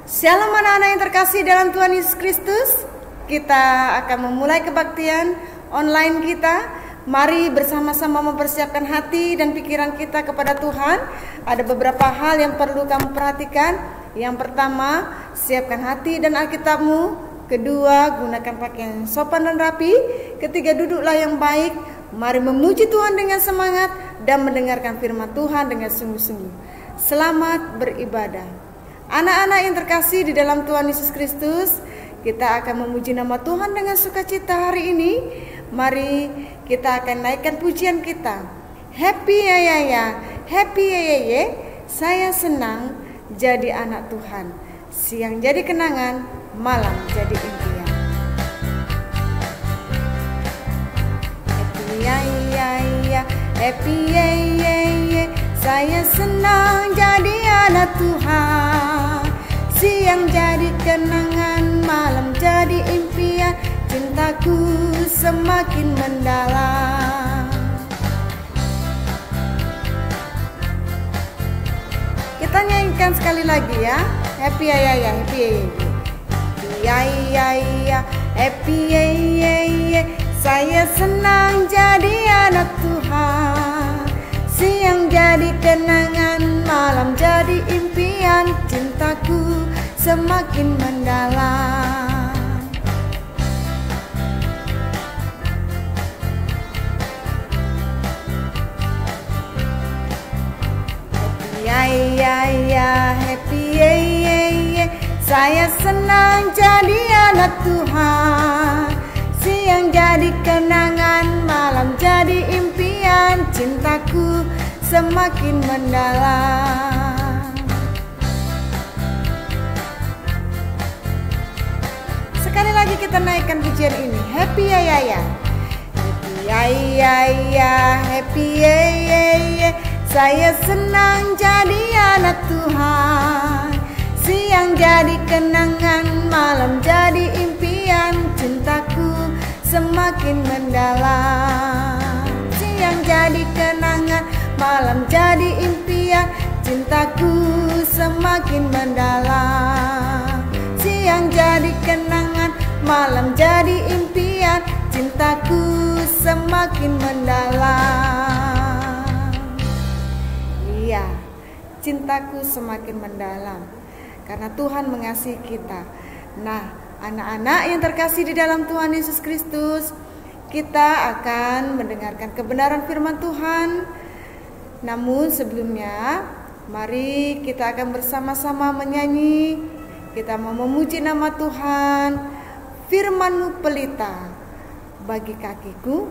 Shalom anak-anak yang terkasih dalam Tuhan Yesus Kristus. Kita akan memulai kebaktian online kita. Mari bersama-sama mempersiapkan hati dan pikiran kita kepada Tuhan. Ada beberapa hal yang perlu kamu perhatikan. Yang pertama, siapkan hati dan Alkitabmu. Kedua, gunakan pakaian yang sopan dan rapi. Ketiga, duduklah yang baik. Mari memuji Tuhan dengan semangat dan mendengarkan firman Tuhan dengan sungguh-sungguh. Selamat beribadah. Anak-anak yang terkasih di dalam Tuhan Yesus Kristus, kita akan memuji nama Tuhan dengan sukacita hari ini. Mari kita akan naikkan pujian kita. Happy ya ya ya, happy ya ya ya. Saya senang jadi anak Tuhan. Siang jadi kenangan, malam jadi impian. Happy ya ya ya, happy ya ya ya. Saya senang jadi anak Tuhan. Siang jadi kenangan, malam jadi impian. Cintaku semakin mendalam. Kita nyanyikan sekali lagi ya. Happy ya ya, happy ya ya ya ya, happy ya ya ya. Saya senang jadi anak Tuhan. Siang jadi kenangan, malam jadi impian. Cintaku semakin mendalam. Happy ya ya ya, happy ya ya ya. Saya senang jadi anak Tuhan. Siang jadi kenangan, malam jadi impian. Cintaku semakin mendalam. Sekali lagi kita naikkan pujian ini. Happy ya ya ya, happy ya ya ya, happy ya ya ya. Saya senang jadi anak Tuhan. Siang jadi kenangan, malam jadi impian. Cintaku semakin mendalam. Siang jadi kenangan, malam jadi impian. Cintaku semakin mendalam. Siang jadi kenangan, malam jadi impian. Cintaku semakin mendalam. Iya, cintaku semakin mendalam karena Tuhan mengasihi kita. Nah, anak-anak yang terkasih di dalam Tuhan Yesus Kristus, kita akan mendengarkan kebenaran firman Tuhan. Namun sebelumnya, mari kita akan bersama-sama menyanyi. Kita mau memuji nama Tuhan. Firman-Mu pelita bagi kakiku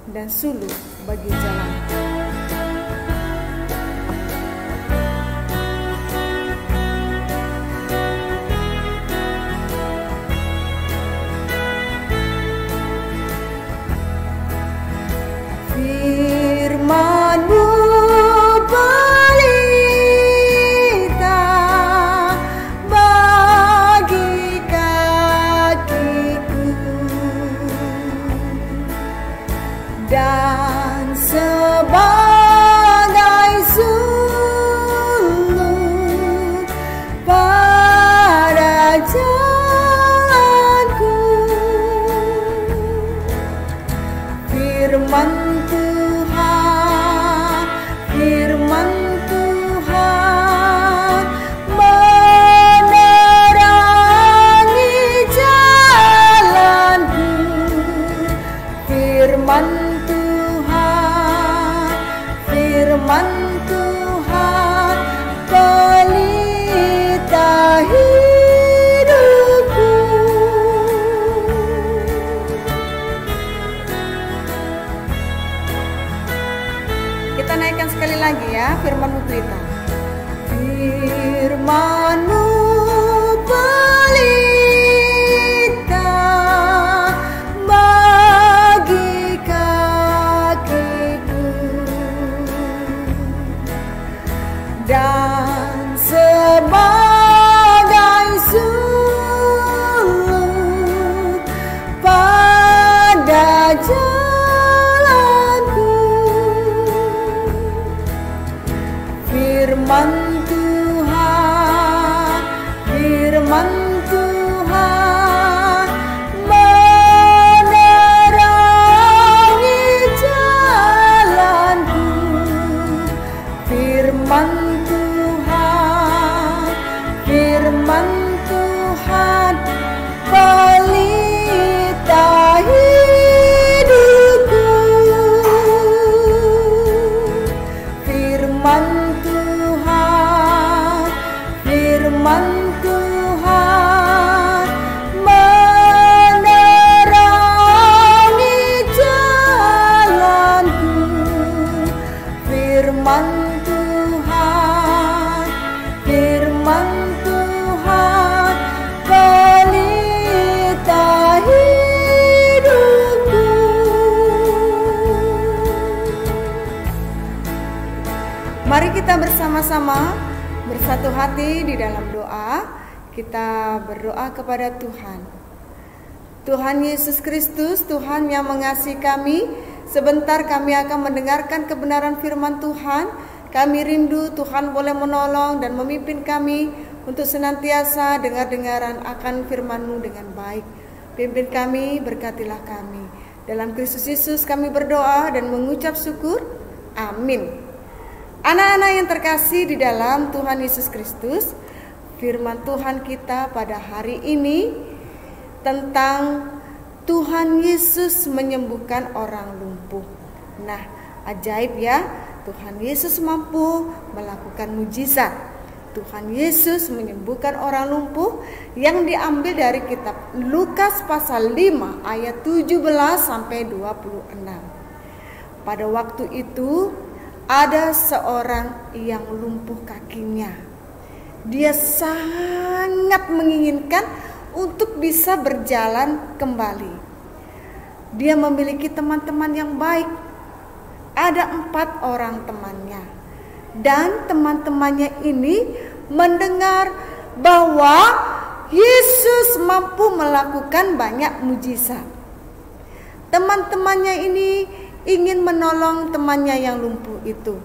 dan sulur bagi jalanku. Firman-Mu pelita bagi kakiku dan sebab bersama-sama bersatu hati di dalam doa. Kita berdoa kepada Tuhan. Tuhan Yesus Kristus, Tuhan yang mengasihi kami, sebentar kami akan mendengarkan kebenaran firman Tuhan. Kami rindu Tuhan boleh menolong dan memimpin kami untuk senantiasa dengar-dengaran akan firman-Mu dengan baik. Pimpin kami, berkatilah kami. Dalam Kristus Yesus kami berdoa dan mengucap syukur. Amin. Anak-anak yang terkasih di dalam Tuhan Yesus Kristus, firman Tuhan kita pada hari ini tentang Tuhan Yesus menyembuhkan orang lumpuh. Nah, ajaib ya, Tuhan Yesus mampu melakukan mujizat. Tuhan Yesus menyembuhkan orang lumpuh yang diambil dari kitab Lukas pasal 5 ayat 17 sampai 26. Pada waktu itu ada seorang yang lumpuh kakinya. Dia sangat menginginkan untuk bisa berjalan kembali. Dia memiliki teman-teman yang baik. Ada 4 orang temannya. Dan teman-temannya ini mendengar bahwa Yesus mampu melakukan banyak mujizat. Teman-temannya ini ingin menolong temannya yang lumpuh itu.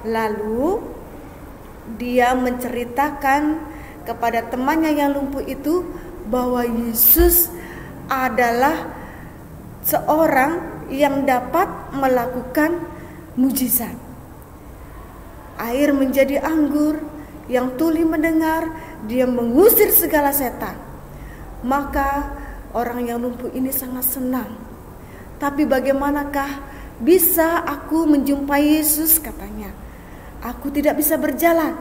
Lalu dia menceritakan kepada temannya yang lumpuh itu bahwa Yesus adalah seorang yang dapat melakukan mujizat. Air menjadi anggur, yang tuli mendengar, dia mengusir segala setan. Maka orang yang lumpuh ini sangat senang. Tapi bagaimanakah bisa aku menjumpai Yesus, katanya. Aku tidak bisa berjalan.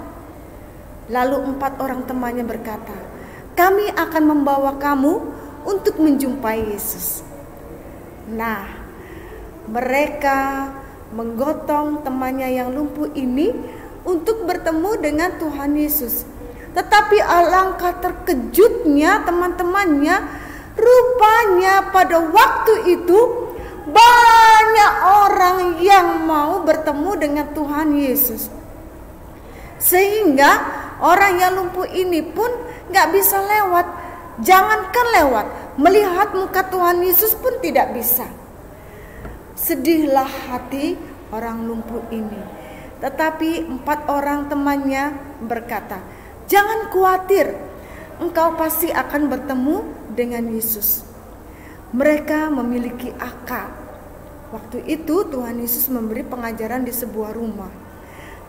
Lalu 4 orang temannya berkata, kami akan membawa kamu untuk menjumpai Yesus. Nah, mereka menggotong temannya yang lumpuh ini untuk bertemu dengan Tuhan Yesus. Tetapi alangkah terkejutnya teman-temannya, rupanya pada waktu itu banyak orang yang mau bertemu dengan Tuhan Yesus. Sehingga orang yang lumpuh ini pun gak bisa lewat. Jangankan lewat, melihat muka Tuhan Yesus pun tidak bisa. Sedihlah hati orang lumpuh ini. Tetapi 4 orang temannya berkata, jangan khawatir, engkau pasti akan bertemu dengan Yesus. Mereka memiliki akal. Waktu itu Tuhan Yesus memberi pengajaran di sebuah rumah.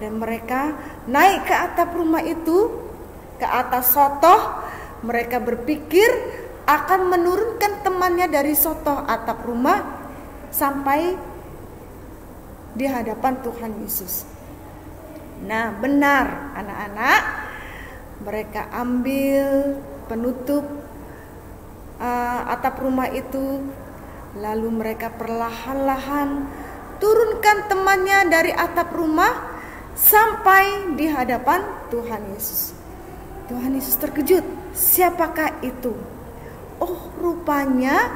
Dan mereka naik ke atap rumah itu, ke atas sotoh. Mereka berpikir akan menurunkan temannya dari sotoh atap rumah sampai di hadapan Tuhan Yesus. Nah, benar anak-anak, mereka ambil penutup atap rumah itu, lalu mereka perlahan-lahan turunkan temannya dari atap rumah sampai di hadapan Tuhan Yesus. Tuhan Yesus terkejut, siapakah itu? Oh, rupanya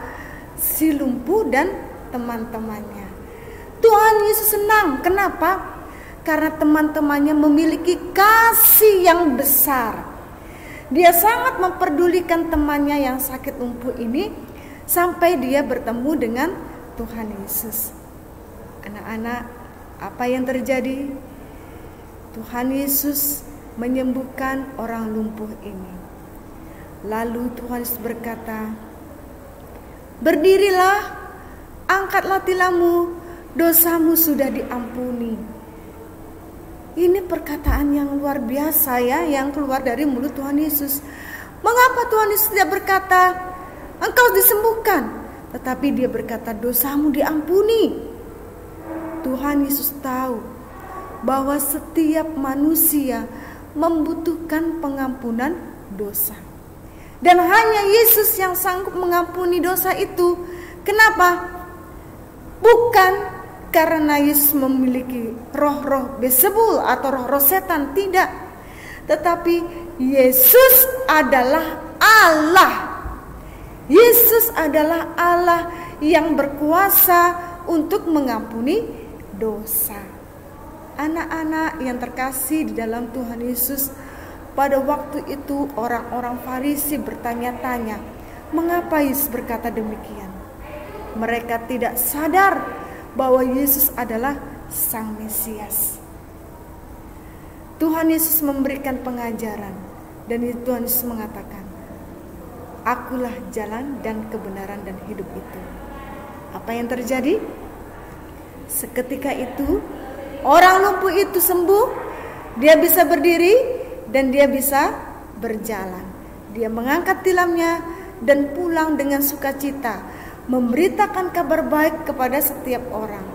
si lumpuh dan teman-temannya. Tuhan Yesus senang. Kenapa? Karena teman-temannya memiliki kasih yang besar. Dia sangat memperdulikan temannya yang sakit lumpuh ini sampai dia bertemu dengan Tuhan Yesus. Anak-anak, apa yang terjadi? Tuhan Yesus menyembuhkan orang lumpuh ini. Lalu Tuhan Yesus berkata, berdirilah, angkatlah tilammu, dosamu sudah diampuni. Ini perkataan yang luar biasa ya, yang keluar dari mulut Tuhan Yesus. Mengapa Tuhan Yesus tidak berkata, engkau disembuhkan, tetapi dia berkata, dosamu diampuni. Tuhan Yesus tahu bahwa setiap manusia membutuhkan pengampunan dosa. Dan hanya Yesus yang sanggup mengampuni dosa itu. Kenapa? Bukan karena Yesus memiliki roh-roh Beelzebul atau roh-roh setan, tidak. Tetapi Yesus adalah Allah. Yesus adalah Allah yang berkuasa untuk mengampuni dosa. Anak-anak yang terkasih di dalam Tuhan Yesus, pada waktu itu orang-orang Farisi bertanya-tanya, mengapa Yesus berkata demikian? Mereka tidak sadar bahwa Yesus adalah Sang Mesias. Tuhan Yesus memberikan pengajaran, dan Tuhan Yesus mengatakan, Akulah jalan dan kebenaran dan hidup itu. Apa yang terjadi? Seketika itu orang lumpuh itu sembuh, dia bisa berdiri dan dia bisa berjalan. Dia mengangkat tilamnya dan pulang dengan sukacita, memberitakan kabar baik kepada setiap orang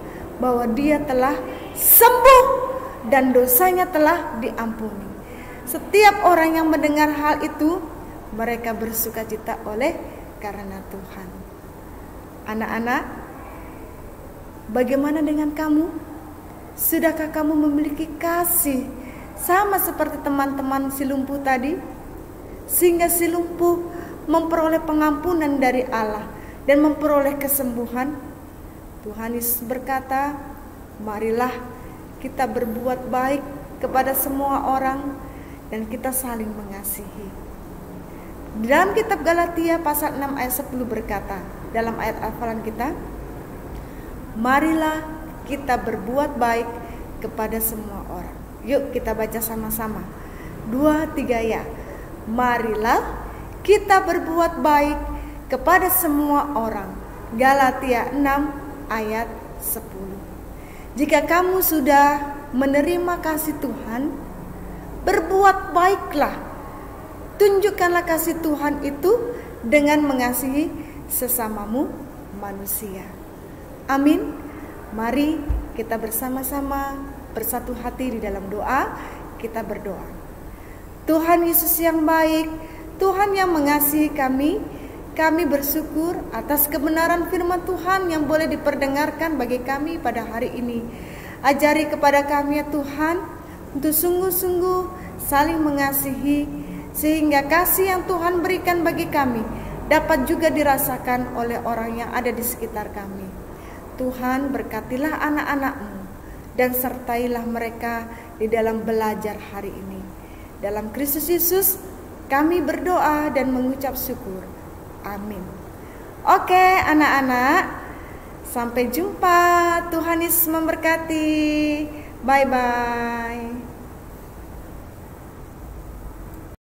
bahwa dia telah sembuh dan dosanya telah diampuni. Setiap orang yang mendengar hal itu, mereka bersukacita oleh karena Tuhan. Anak-anak, bagaimana dengan kamu? Sudahkah kamu memiliki kasih sama seperti teman-teman si lumpuh tadi? Sehingga si lumpuh memperoleh pengampunan dari Allah dan memperoleh kesembuhan. Tuhan Yesus berkata, marilah kita berbuat baik kepada semua orang dan kita saling mengasihi. Dalam kitab Galatia pasal 6 ayat 10 berkata, dalam ayat hafalan kita, marilah kita berbuat baik kepada semua orang. Yuk kita baca sama-sama. 2, 3 ya. Marilah kita berbuat baik kepada semua orang. Galatia 6 ayat 10. Jika kamu sudah menerima kasih Tuhan, berbuat baiklah. Tunjukkanlah kasih Tuhan itu dengan mengasihi sesamamu manusia. Amin. Mari kita bersama-sama bersatu hati di dalam doa. Kita berdoa. Tuhan Yesus yang baik, Tuhan yang mengasihi kami bersyukur atas kebenaran firman Tuhan yang boleh diperdengarkan bagi kami pada hari ini. Ajari kepada kami ya Tuhan, untuk sungguh-sungguh saling mengasihi, sehingga kasih yang Tuhan berikan bagi kami dapat juga dirasakan oleh orang yang ada di sekitar kami. Tuhan, berkatilah anak-anak-Mu dan sertailah mereka di dalam belajar hari ini. Dalam Kristus Yesus kami berdoa dan mengucap syukur. Amin. Oke anak-anak, sampai jumpa. Tuhan Yesus memberkati. Bye-bye.